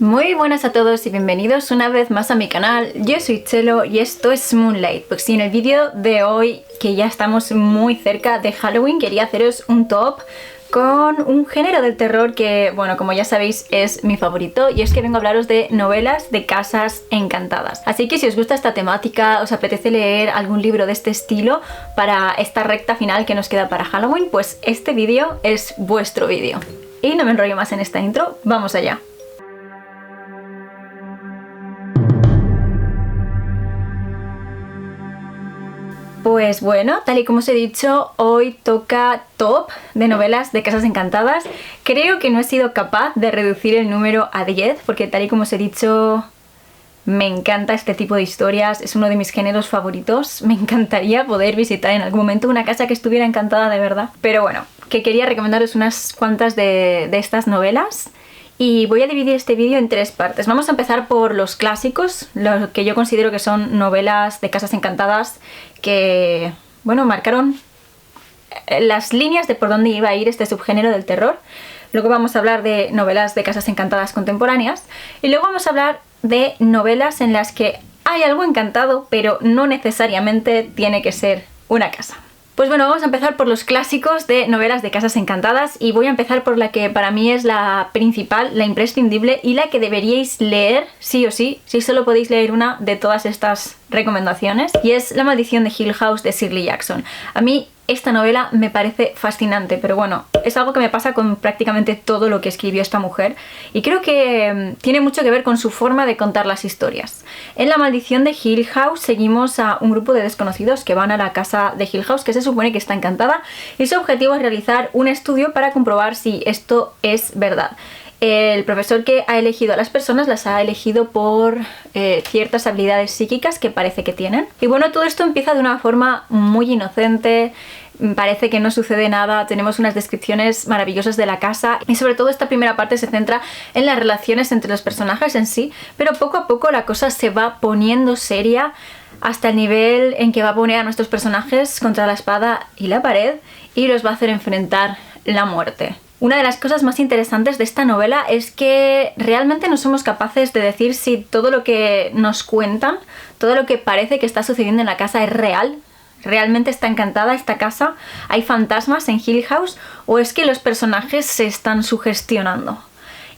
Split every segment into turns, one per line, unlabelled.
Muy buenas a todos y bienvenidos una vez más a mi canal. Yo soy Chelo y esto es Moonlight. Pues sí, en el vídeo de hoy, que ya estamos muy cerca de Halloween, quería haceros un top con un género del terror que, bueno, como ya sabéis, es mi favorito, y es que vengo a hablaros de novelas de casas encantadas. Así que si os gusta esta temática, os apetece leer algún libro de este estilo para esta recta final que nos queda para Halloween, pues este vídeo es vuestro vídeo. Y no me enrollo más en esta intro, vamos allá. Pues bueno, tal y como os he dicho, hoy toca top de novelas de casas encantadas. Creo que no he sido capaz de reducir el número a 10, porque tal y como os he dicho, me encanta este tipo de historias, es uno de mis géneros favoritos. Me encantaría poder visitar en algún momento una casa que estuviera encantada de verdad. Pero bueno, que quería recomendaros unas cuantas de estas novelas. Y voy a dividir este vídeo en tres partes. Vamos a empezar por los clásicos, lo que yo considero que son novelas de casas encantadas que, bueno, marcaron las líneas de por dónde iba a ir este subgénero del terror. Luego vamos a hablar de novelas de casas encantadas contemporáneas. Y luego vamos a hablar de novelas en las que hay algo encantado, pero no necesariamente tiene que ser una casa. Pues bueno, vamos a empezar por los clásicos de novelas de casas encantadas, y voy a empezar por la que para mí es la principal, la imprescindible y la que deberíais leer sí o sí, si solo podéis leer una de todas estas recomendaciones, y es La maldición de Hill House de Shirley Jackson. A mí esta novela me parece fascinante, pero bueno, es algo que me pasa con prácticamente todo lo que escribió esta mujer, y creo que tiene mucho que ver con su forma de contar las historias. En La maldición de Hill House seguimos a un grupo de desconocidos que van a la casa de Hill House, que se supone que está encantada, y su objetivo es realizar un estudio para comprobar si esto es verdad. El profesor que ha elegido a las personas las ha elegido por ciertas habilidades psíquicas que parece que tienen. Y bueno, todo esto empieza de una forma muy inocente, parece que no sucede nada, tenemos unas descripciones maravillosas de la casa, y sobre todo esta primera parte se centra en las relaciones entre los personajes en sí, pero poco a poco la cosa se va poniendo seria hasta el nivel en que va a poner a nuestros personajes contra la espada y la pared y los va a hacer enfrentar la muerte. Una de las cosas más interesantes de esta novela es que realmente no somos capaces de decir si todo lo que nos cuentan, todo lo que parece que está sucediendo en la casa es real. ¿Realmente está encantada esta casa? ¿Hay fantasmas en Hill House? ¿O es que los personajes se están sugestionando?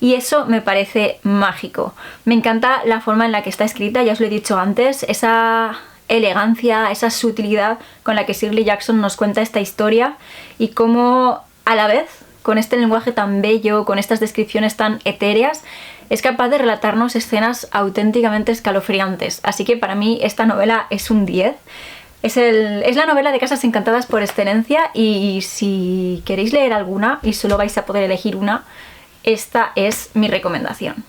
Y eso me parece mágico. Me encanta la forma en la que está escrita, ya os lo he dicho antes, esa elegancia, esa sutilidad con la que Shirley Jackson nos cuenta esta historia, y cómo a la vez, con este lenguaje tan bello, con estas descripciones tan etéreas, es capaz de relatarnos escenas auténticamente escalofriantes. Así que para mí esta novela es un 10. Es la novela de casas encantadas por excelencia, y si queréis leer alguna y solo vais a poder elegir una, esta es mi recomendación.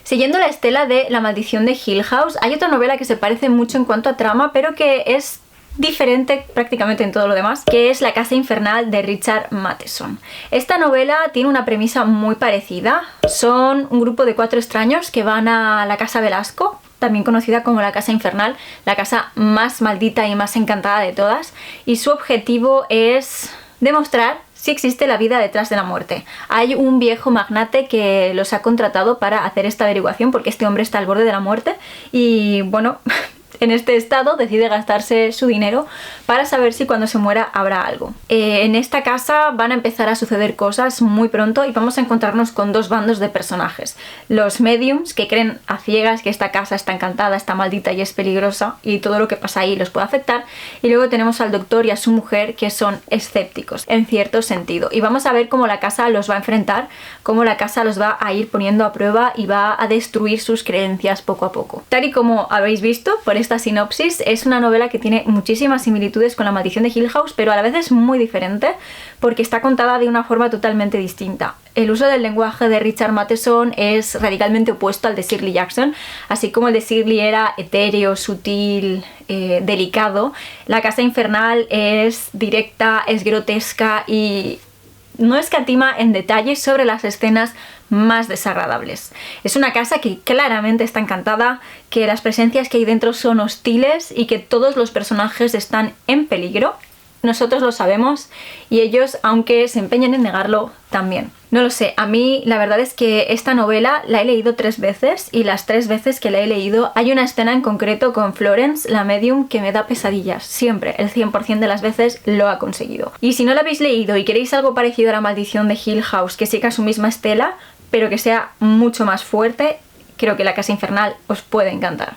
Siguiendo la estela de La maldición de Hill House, hay otra novela que se parece mucho en cuanto a trama, pero que es diferente prácticamente en todo lo demás, que es La casa infernal de Richard Matheson. Esta novela tiene una premisa muy parecida. Son un grupo de 4 extraños que van a la casa Velasco, también conocida como la casa infernal, la casa más maldita y más encantada de todas, y su objetivo es demostrar si existe la vida detrás de la muerte. Hay un viejo magnate que los ha contratado para hacer esta averiguación, porque este hombre está al borde de la muerte y, bueno, en este estado decide gastarse su dinero para saber si cuando se muera habrá algo. En esta casa van a empezar a suceder cosas muy pronto, y vamos a encontrarnos con dos bandos de personajes. Los mediums, que creen a ciegas que esta casa está encantada, está maldita y es peligrosa, y todo lo que pasa ahí los puede afectar. Y luego tenemos al doctor y a su mujer, que son escépticos en cierto sentido. Y vamos a ver cómo la casa los va a enfrentar, cómo la casa los va a ir poniendo a prueba y va a destruir sus creencias poco a poco. Tal y como habéis visto por esta sinopsis, es una novela que tiene muchísimas similitudes con La maldición de Hill House, pero a la vez es muy diferente porque está contada de una forma totalmente distinta. El uso del lenguaje de Richard Matheson es radicalmente opuesto al de Shirley Jackson. Así como el de Shirley era etéreo, sutil, delicado, La casa infernal es directa, es grotesca y no escatima en detalles sobre las escenas más desagradables. Es una casa que claramente está encantada, que las presencias que hay dentro son hostiles y que todos los personajes están en peligro. nosotros lo sabemos y ellos, aunque se empeñen en negarlo, también. No lo sé, a mí la verdad es que esta novela la he leído 3 veces y las 3 veces que la he leído hay una escena en concreto con Florence, la medium, que me da pesadillas. Siempre, el 100% de las veces lo ha conseguido. Y si no la habéis leído y queréis algo parecido a La maldición de Hill House, que siga su misma estela, pero que sea mucho más fuerte, creo que La casa infernal os puede encantar.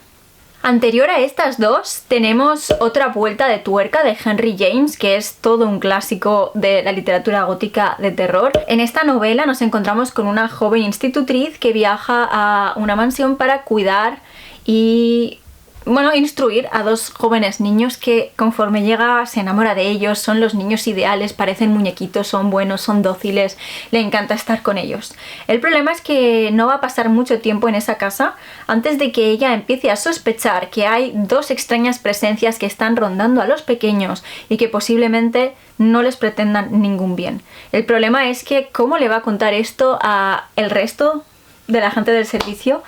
Anterior a estas dos tenemos otra vuelta de tuerca de Henry James, que es todo un clásico de la literatura gótica de terror. En esta novela nos encontramos con una joven institutriz que viaja a una mansión para cuidar y, bueno, instruir a 2 jóvenes niños que conforme llega se enamora de ellos, son los niños ideales, parecen muñequitos, son buenos, son dóciles, le encanta estar con ellos. El problema es que no va a pasar mucho tiempo en esa casa antes de que ella empiece a sospechar que hay 2 extrañas presencias que están rondando a los pequeños y que posiblemente no les pretendan ningún bien. El problema es que ¿cómo le va a contar esto a el resto de la gente del servicio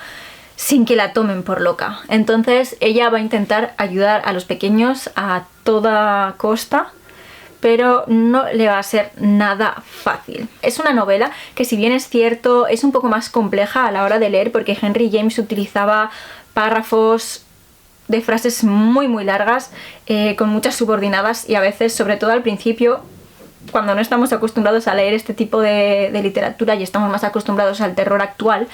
sin que la tomen por loca? Entonces ella va a intentar ayudar a los pequeños a toda costa, pero no le va a ser nada fácil. Es una novela que, si bien es cierto, es un poco más compleja a la hora de leer, porque Henry James utilizaba párrafos de frases muy largas, con muchas subordinadas, y a veces, sobre todo al principio, cuando no estamos acostumbrados a leer este tipo de literatura y estamos más acostumbrados al terror actual,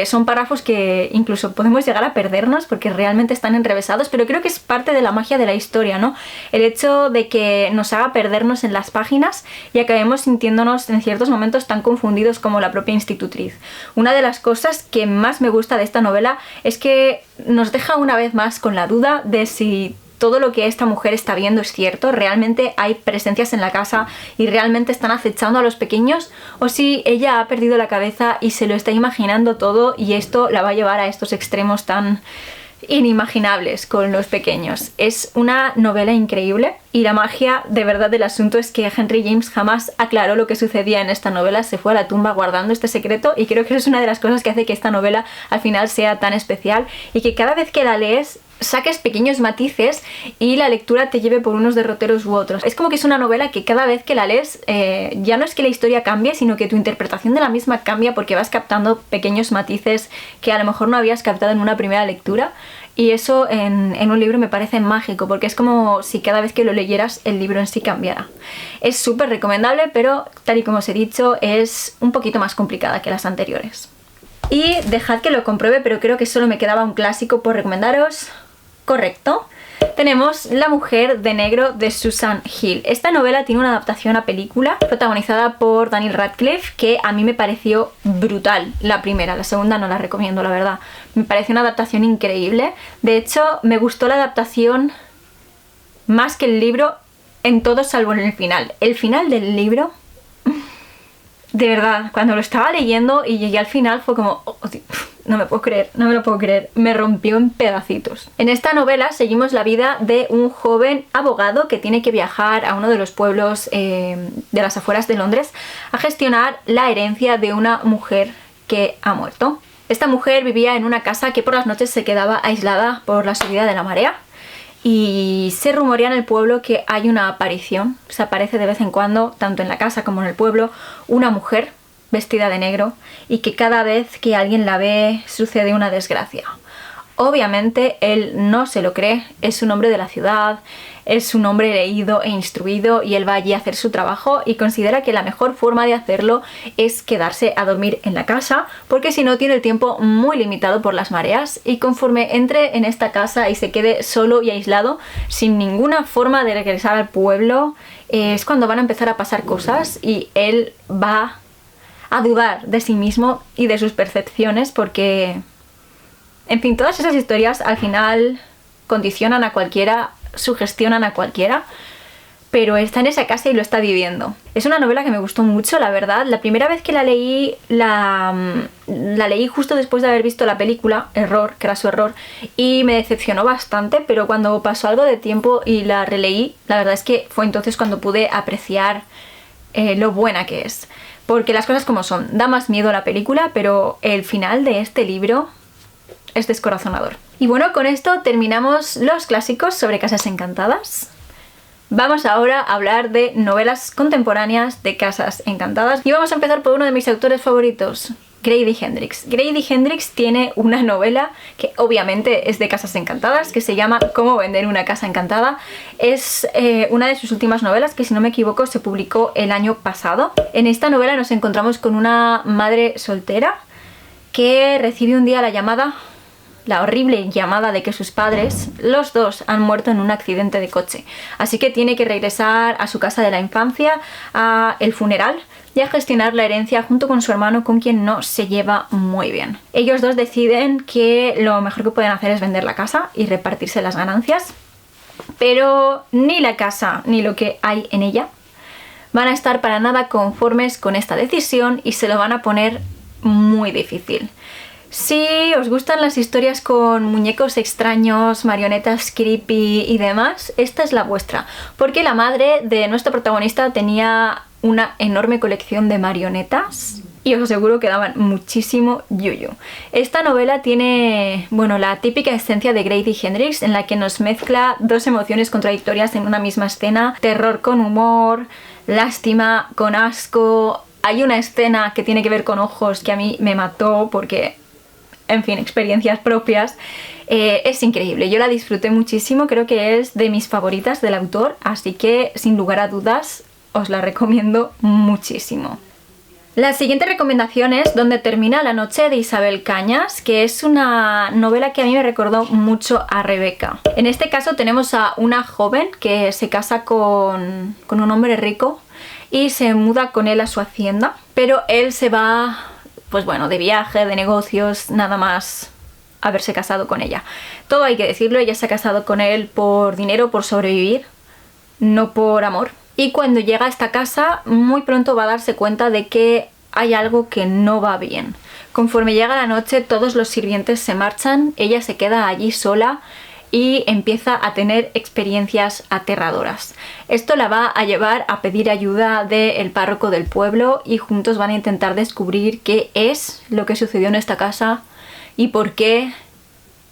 son párrafos que incluso podemos llegar a perdernos porque realmente están enrevesados, pero creo que es parte de la magia de la historia, ¿no? El hecho de que nos haga perdernos en las páginas y acabemos sintiéndonos en ciertos momentos tan confundidos como la propia institutriz. Una de las cosas que más me gusta de esta novela es que nos deja una vez más con la duda de si todo lo que esta mujer está viendo es cierto, realmente hay presencias en la casa y realmente están acechando a los pequeños, o si ella ha perdido la cabeza y se lo está imaginando todo y esto la va a llevar a estos extremos tan inimaginables con los pequeños. Es una novela increíble y la magia de verdad del asunto es que Henry James jamás aclaró lo que sucedía en esta novela, se fue a la tumba guardando este secreto, y creo que es una de las cosas que hace que esta novela al final sea tan especial y que cada vez que la lees saques pequeños matices y la lectura te lleve por unos derroteros u otros. Es como que es una novela que cada vez que la lees, ya no es que la historia cambie, sino que tu interpretación de la misma cambia porque vas captando pequeños matices que a lo mejor no habías captado en una primera lectura, y eso en un libro me parece mágico, porque es como si cada vez que lo leyeras el libro en sí cambiara. Es súper recomendable, pero tal y como os he dicho, es un poquito más complicada que las anteriores. Y dejad que lo compruebe, pero creo que solo me quedaba un clásico por recomendaros. Correcto. Tenemos La mujer de negro de Susan Hill. Esta novela tiene una adaptación a película protagonizada por Daniel Radcliffe, que a mí me pareció brutal la primera. La segunda no la recomiendo, la verdad. Me pareció una adaptación increíble. De hecho, me gustó la adaptación más que el libro en todo salvo en el final. El final del libro, de verdad, cuando lo estaba leyendo y llegué al final fue como... oh, no me puedo creer, no me lo puedo creer, me rompió en pedacitos. En esta novela seguimos la vida de un joven abogado que tiene que viajar a uno de los pueblos de las afueras de Londres a gestionar la herencia de una mujer que ha muerto. Esta mujer vivía en una casa que por las noches se quedaba aislada por la subida de la marea, y se rumorea en el pueblo que hay una aparición. Se aparece de vez en cuando, tanto en la casa como en el pueblo, una mujer vestida de negro, y que cada vez que alguien la ve sucede una desgracia. Obviamente él no se lo cree, es un hombre de la ciudad, es un hombre leído e instruido, y él va allí a hacer su trabajo y considera que la mejor forma de hacerlo es quedarse a dormir en la casa, porque si no tiene el tiempo muy limitado por las mareas, y conforme entre en esta casa y se quede solo y aislado, sin ninguna forma de regresar al pueblo, es cuando van a empezar a pasar cosas y él va a dudar de sí mismo y de sus percepciones, porque, en fin, todas esas historias al final condicionan a cualquiera, sugestionan a cualquiera, pero está en esa casa y lo está viviendo. Es una novela que me gustó mucho, la verdad. La primera vez que la leí, la leí justo después de haber visto la película Error, que era su error, y me decepcionó bastante, pero cuando pasó algo de tiempo y la releí, la verdad es que fue entonces cuando pude apreciar lo buena que es. Porque las cosas como son, da más miedo la película, pero el final de este libro es descorazonador. Y bueno, con esto terminamos los clásicos sobre casas encantadas. Vamos ahora a hablar de novelas contemporáneas de casas encantadas y vamos a empezar por uno de mis autores favoritos, Grady Hendrix. Grady Hendrix tiene una novela que obviamente es de casas encantadas, que se llama Cómo vender una casa encantada. Es una de sus últimas novelas que, si no me equivoco, se publicó el año pasado. En esta novela nos encontramos con una madre soltera que recibe un día la horrible llamada de que sus padres, los dos, han muerto en un accidente de coche. Así que tiene que regresar a su casa de la infancia, a el funeral y a gestionar la herencia junto con su hermano, con quien no se lleva muy bien. Ellos dos deciden que lo mejor que pueden hacer es vender la casa y repartirse las ganancias, pero ni la casa ni lo que hay en ella van a estar para nada conformes con esta decisión y se lo van a poner muy difícil. Si os gustan las historias con muñecos extraños, marionetas creepy y demás, esta es la vuestra, porque la madre de nuestro protagonista tenía una enorme colección de marionetas y os aseguro que daban muchísimo yuyu. Esta novela tiene, bueno, la típica esencia de Grady Hendrix, en la que nos mezcla dos emociones contradictorias en una misma escena: terror con humor, lástima con asco. Hay una escena que tiene que ver con ojos que a mí me mató porque, en fin, experiencias propias. Es increíble, yo la disfruté muchísimo, creo que es de mis favoritas del autor, así que sin lugar a dudas os la recomiendo muchísimo. La siguiente recomendación es Donde termina la noche, de Isabel Cañas, que es una novela que a mí me recordó mucho a Rebeca. En este caso tenemos a una joven que se casa con un hombre rico y se muda con él a su hacienda, pero él se va, pues bueno, de viaje, de negocios, nada más haberse casado con ella. Todo hay que decirlo, ella se ha casado con él por dinero, por sobrevivir, no por amor. Y cuando llega a esta casa, muy pronto va a darse cuenta de que hay algo que no va bien. Conforme llega la noche, todos los sirvientes se marchan, ella se queda allí sola y empieza a tener experiencias aterradoras. Esto la va a llevar a pedir ayuda del párroco del pueblo y juntos van a intentar descubrir qué es lo que sucedió en esta casa y por qué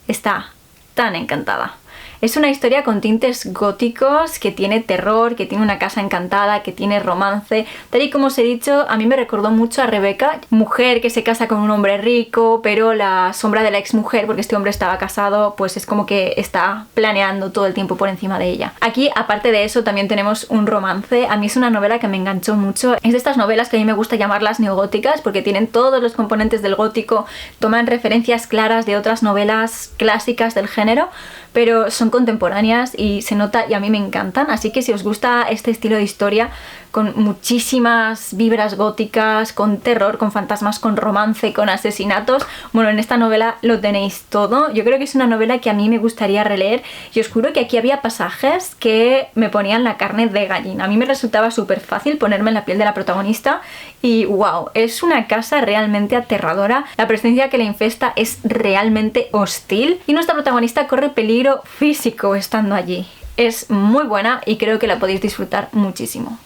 está tan encantada. Es una historia con tintes góticos, que tiene terror, que tiene una casa encantada, que tiene romance. Tal y como os he dicho, a mí me recordó mucho a Rebeca, mujer que se casa con un hombre rico, pero la sombra de la exmujer, porque este hombre estaba casado, pues es como que está planeando todo el tiempo por encima de ella. Aquí, aparte de eso, también tenemos un romance. A mí es una novela que me enganchó mucho. Es de estas novelas que a mí me gusta llamarlas neogóticas, porque tienen todos los componentes del gótico, toman referencias claras de otras novelas clásicas del género, pero son contemporáneas y se nota, y a mí me encantan. Así que si os gusta este estilo de historia con muchísimas vibras góticas, con terror, con fantasmas, con romance, con asesinatos, bueno, en esta novela lo tenéis todo. Yo creo que es una novela que a mí me gustaría releer y os juro que aquí había pasajes que me ponían la carne de gallina. A mí me resultaba súper fácil ponerme en la piel de la protagonista y wow, es una casa realmente aterradora. La presencia que la infesta es realmente hostil y nuestra protagonista corre peligro físico estando allí. Es muy buena y creo que la podéis disfrutar muchísimo.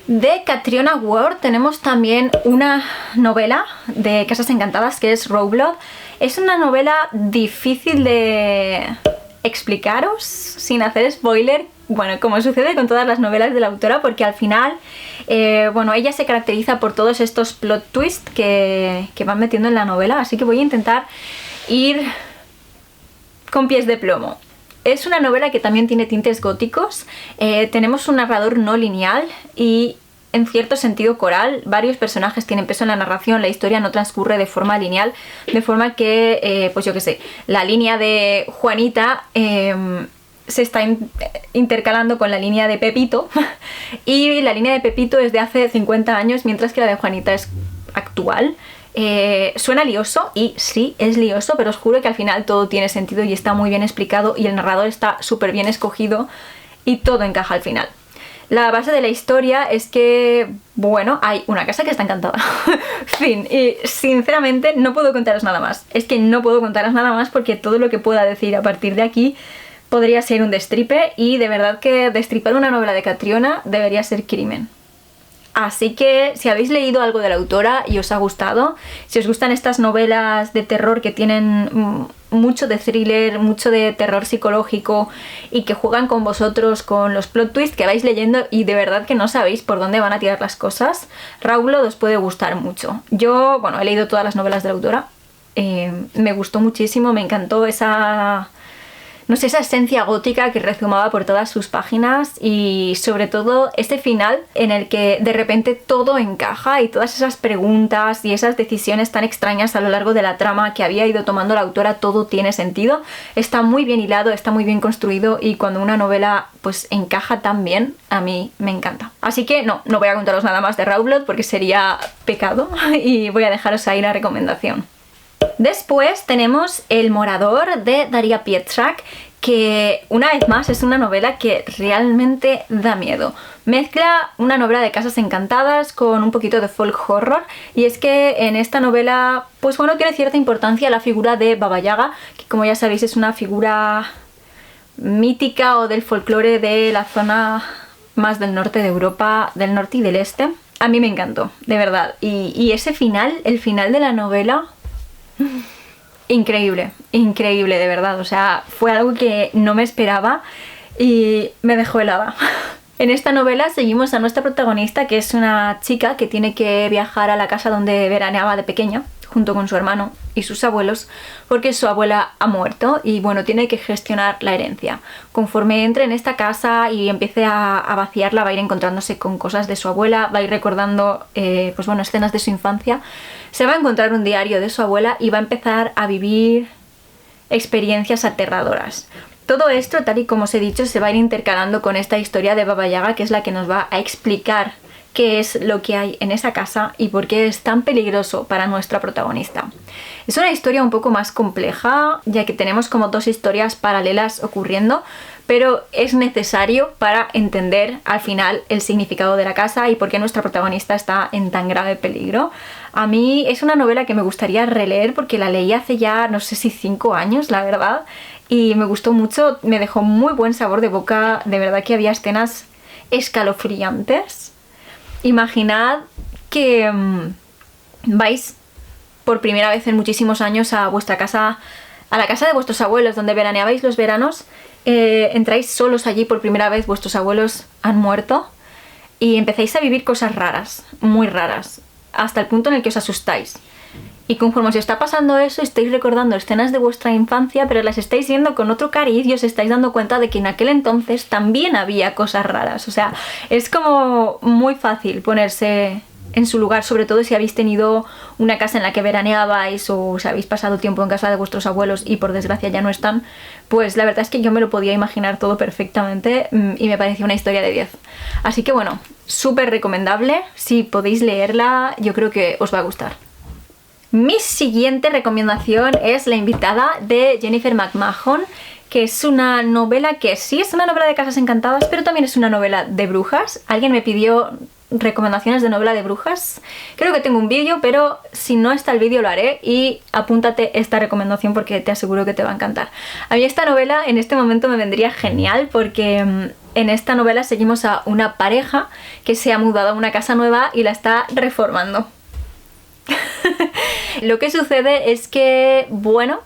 De Catriona Ward tenemos también una novela de Casas Encantadas que es Raw Blood. Es una novela difícil de explicaros sin hacer spoiler, bueno, como sucede con todas las novelas de la autora, porque al final, bueno, ella se caracteriza por todos estos plot twists que van metiendo en la novela, así que voy a intentar ir con pies de plomo. Es una novela que también tiene tintes góticos, tenemos un narrador no lineal y en cierto sentido coral. Varios personajes tienen peso en la narración, la historia no transcurre de forma lineal, de forma que, pues yo qué sé, la línea de Juanita se está intercalando con la línea de Pepito y la línea de Pepito es de hace 50 años, mientras que la de Juanita es actual. Suena lioso y sí, es lioso, pero os juro que al final todo tiene sentido y está muy bien explicado y el narrador está súper bien escogido y todo encaja al final. La base de la historia es que, bueno, hay una casa que está encantada. Fin, y sinceramente no puedo contaros nada más. Es que no puedo contaros nada más porque todo lo que pueda decir a partir de aquí podría ser un destripe y de verdad que destripar una novela de Catriona debería ser crimen. Así que si habéis leído algo de la autora y os ha gustado, si os gustan estas novelas de terror que tienen mucho de thriller, mucho de terror psicológico y que juegan con vosotros, con los plot twists que vais leyendo y de verdad que no sabéis por dónde van a tirar las cosas, Rawblood os puede gustar mucho. Yo, bueno, he leído todas las novelas de la autora, me gustó muchísimo, me encantó esa... no sé, esa esencia gótica que rezumaba por todas sus páginas y sobre todo este final en el que de repente todo encaja y todas esas preguntas y esas decisiones tan extrañas a lo largo de la trama que había ido tomando la autora, todo tiene sentido. Está muy bien hilado, está muy bien construido y cuando una novela pues encaja tan bien, a mí me encanta. Así que no voy a contaros nada más de Rawblood porque sería pecado y voy a dejaros ahí la recomendación. Después tenemos El Morador de Daria Pietrzak, que una vez más es una novela que realmente da miedo. Mezcla una novela de casas encantadas con un poquito de folk horror y es que en esta novela, pues bueno, tiene cierta importancia la figura de Baba Yaga, que como ya sabéis es una figura mítica o del folclore de la zona más del norte de Europa, del norte y del este. A mí me encantó, de verdad. Y ese final, el final de la novela... increíble, increíble de verdad, o sea, fue algo que no me esperaba y me dejó helada. En esta novela seguimos a nuestra protagonista, que es una chica que tiene que viajar a la casa donde veraneaba de pequeña, junto con su hermano y sus abuelos, porque su abuela ha muerto y bueno, tiene que gestionar la herencia. Conforme entre en esta casa y empiece a vaciarla, va a ir encontrándose con cosas de su abuela, va a ir recordando pues bueno, escenas de su infancia, se va a encontrar un diario de su abuela y va a empezar a vivir experiencias aterradoras. Todo esto, tal y como os he dicho, se va a ir intercalando con esta historia de Baba Yaga, que es la que nos va a explicar qué es lo que hay en esa casa y por qué es tan peligroso para nuestra protagonista. Es una historia un poco más compleja, ya que tenemos como dos historias paralelas ocurriendo, pero es necesario para entender al final el significado de la casa y por qué nuestra protagonista está en tan grave peligro. A mí es una novela que me gustaría releer porque la leí hace ya no sé si 5 años, la verdad, y me gustó mucho, me dejó muy buen sabor de boca, de verdad que había escenas escalofriantes. Imaginad que vais por primera vez en muchísimos años a vuestra casa, a la casa de vuestros abuelos, donde veraneabais los veranos, entráis solos allí por primera vez, vuestros abuelos han muerto y empezáis a vivir cosas raras, muy raras, hasta el punto en el que os asustáis. Y conforme os está pasando eso, estáis recordando escenas de vuestra infancia, pero las estáis viendo con otro cariz y os estáis dando cuenta de que en aquel entonces también había cosas raras. O sea, es como muy fácil ponerse en su lugar, sobre todo si habéis tenido una casa en la que veraneabais o si habéis pasado tiempo en casa de vuestros abuelos y por desgracia ya no están. Pues la verdad es que yo me lo podía imaginar todo perfectamente y me pareció una historia de 10. Así que bueno, súper recomendable. Si podéis leerla, yo creo que os va a gustar. Mi siguiente recomendación es La invitada de Jennifer McMahon, que es una novela que sí es una novela de casas encantadas, pero también es una novela de brujas. Alguien me pidió recomendaciones de novela de brujas. Creo que tengo un vídeo, pero si no está el vídeo lo haré y apúntate esta recomendación porque te aseguro que te va a encantar. A mí esta novela en este momento me vendría genial porque en esta novela seguimos a una pareja que se ha mudado a una casa nueva y la está reformando. Lo que sucede es que, bueno,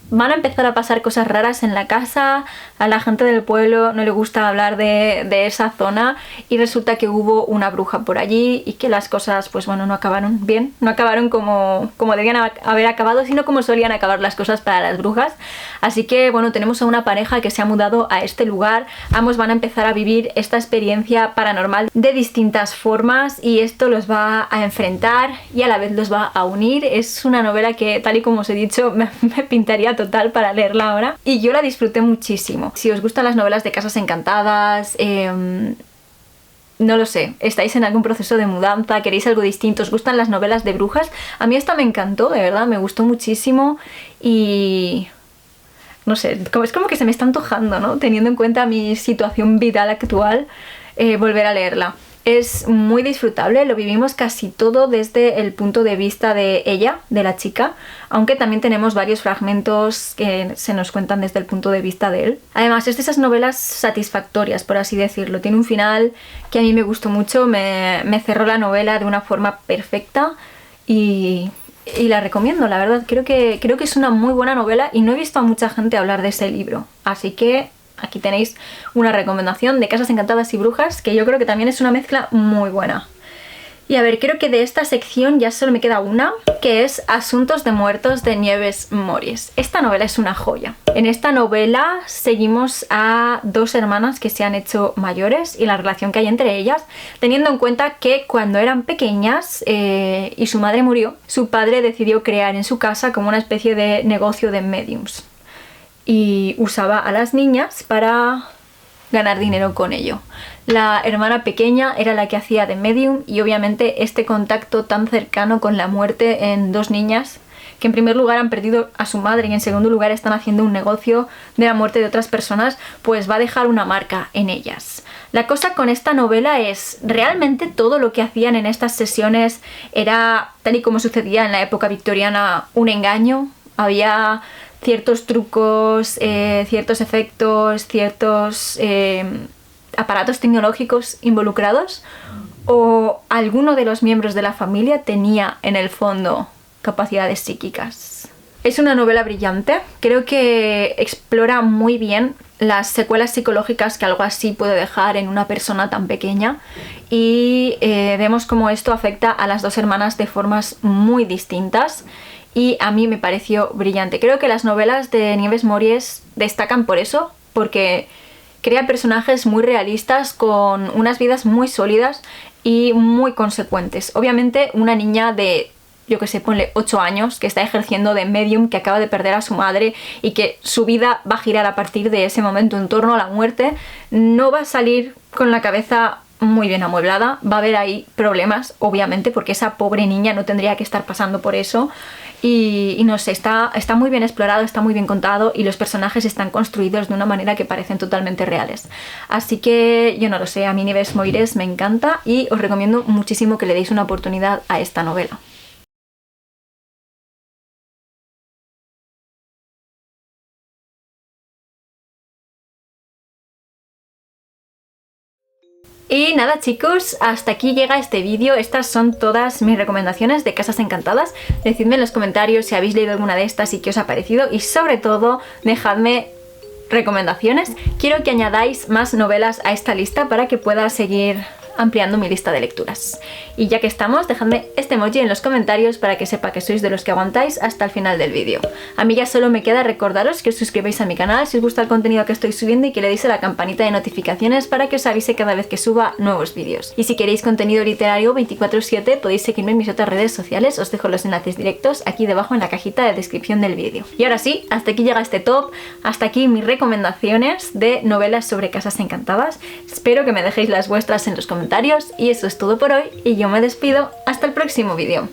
van a empezar a pasar cosas raras en la casa, a la gente del pueblo no le gusta hablar de esa zona y resulta que hubo una bruja por allí y que las cosas, pues bueno, no acabaron bien, no acabaron como debían haber acabado, sino como solían acabar las cosas para las brujas. Así que, bueno, tenemos a una pareja que se ha mudado a este lugar, ambos van a empezar a vivir esta experiencia paranormal de distintas formas y esto los va a enfrentar y a la vez los va a unir. Es una novela que, tal y como os he dicho, me pintaría total para leerla ahora y yo la disfruté muchísimo. Si os gustan las novelas de casas encantadas, no lo sé, estáis en algún proceso de mudanza, queréis algo distinto, os gustan las novelas de brujas, a mí esta me encantó, de verdad, me gustó muchísimo y no sé, es como que se me está antojando, ¿no? Teniendo en cuenta mi situación vital actual, volver a leerla. Es muy disfrutable, lo vivimos casi todo desde el punto de vista de ella, de la chica, aunque también tenemos varios fragmentos que se nos cuentan desde el punto de vista de él. Además, es de esas novelas satisfactorias, por así decirlo. Tiene un final que a mí me gustó mucho, me cerró la novela de una forma perfecta y la recomiendo, la verdad. Creo que es una muy buena novela y no he visto a mucha gente hablar de ese libro, así que aquí tenéis una recomendación de Casas Encantadas y Brujas, que yo creo que también es una mezcla muy buena. Y a ver, creo que de esta sección ya solo me queda una, que es Asuntos de Muertos de Nieves Mories. Esta novela es una joya. En esta novela seguimos a dos hermanas que se han hecho mayores y la relación que hay entre ellas, teniendo en cuenta que cuando eran pequeñas y su madre murió, su padre decidió crear en su casa como una especie de negocio de mediums. Y usaba a las niñas para ganar dinero con ello. La hermana pequeña era la que hacía de medium y obviamente este contacto tan cercano con la muerte en dos niñas que en primer lugar han perdido a su madre y en segundo lugar están haciendo un negocio de la muerte de otras personas, pues va a dejar una marca en ellas. La cosa con esta novela es, realmente todo lo que hacían en estas sesiones era, tal y como sucedía en la época victoriana, un engaño. Había ciertos trucos, ciertos efectos, ciertos aparatos tecnológicos involucrados, o alguno de los miembros de la familia tenía en el fondo capacidades psíquicas. Es una novela brillante, creo que explora muy bien las secuelas psicológicas que algo así puede dejar en una persona tan pequeña y vemos cómo esto afecta a las dos hermanas de formas muy distintas. Y a mí me pareció brillante. Creo que las novelas de Nieves Mories destacan por eso, porque crea personajes muy realistas con unas vidas muy sólidas y muy consecuentes. Obviamente una niña de, yo que sé, ponle 8 años, que está ejerciendo de medium, que acaba de perder a su madre y que su vida va a girar a partir de ese momento en torno a la muerte, no va a salir con la cabeza muy bien amueblada, va a haber ahí problemas, obviamente, porque esa pobre niña no tendría que estar pasando por eso. Y no sé, está muy bien explorado, está muy bien contado y los personajes están construidos de una manera que parecen totalmente reales. Así que yo no lo sé, a mí Nieves Moires me encanta y os recomiendo muchísimo que le deis una oportunidad a esta novela. Y nada chicos, hasta aquí llega este vídeo. Estas son todas mis recomendaciones de Casas Encantadas. Decidme en los comentarios si habéis leído alguna de estas y qué os ha parecido, y sobre todo dejadme recomendaciones. Quiero que añadáis más novelas a esta lista para que pueda seguir ampliando mi lista de lecturas. Y ya que estamos, dejadme este emoji en los comentarios para que sepa que sois de los que aguantáis hasta el final del vídeo. A mí ya solo me queda recordaros que os suscribáis a mi canal si os gusta el contenido que estoy subiendo y que le deis a la campanita de notificaciones para que os avise cada vez que suba nuevos vídeos. Y si queréis contenido literario 24/7 podéis seguirme en mis otras redes sociales, os dejo los enlaces directos aquí debajo en la cajita de descripción del vídeo. Y ahora sí, hasta aquí llega este top, hasta aquí mis recomendaciones de novelas sobre Casas Encantadas. Espero que me dejéis las vuestras en los comentarios y eso es todo por hoy y yo me despido hasta el próximo vídeo.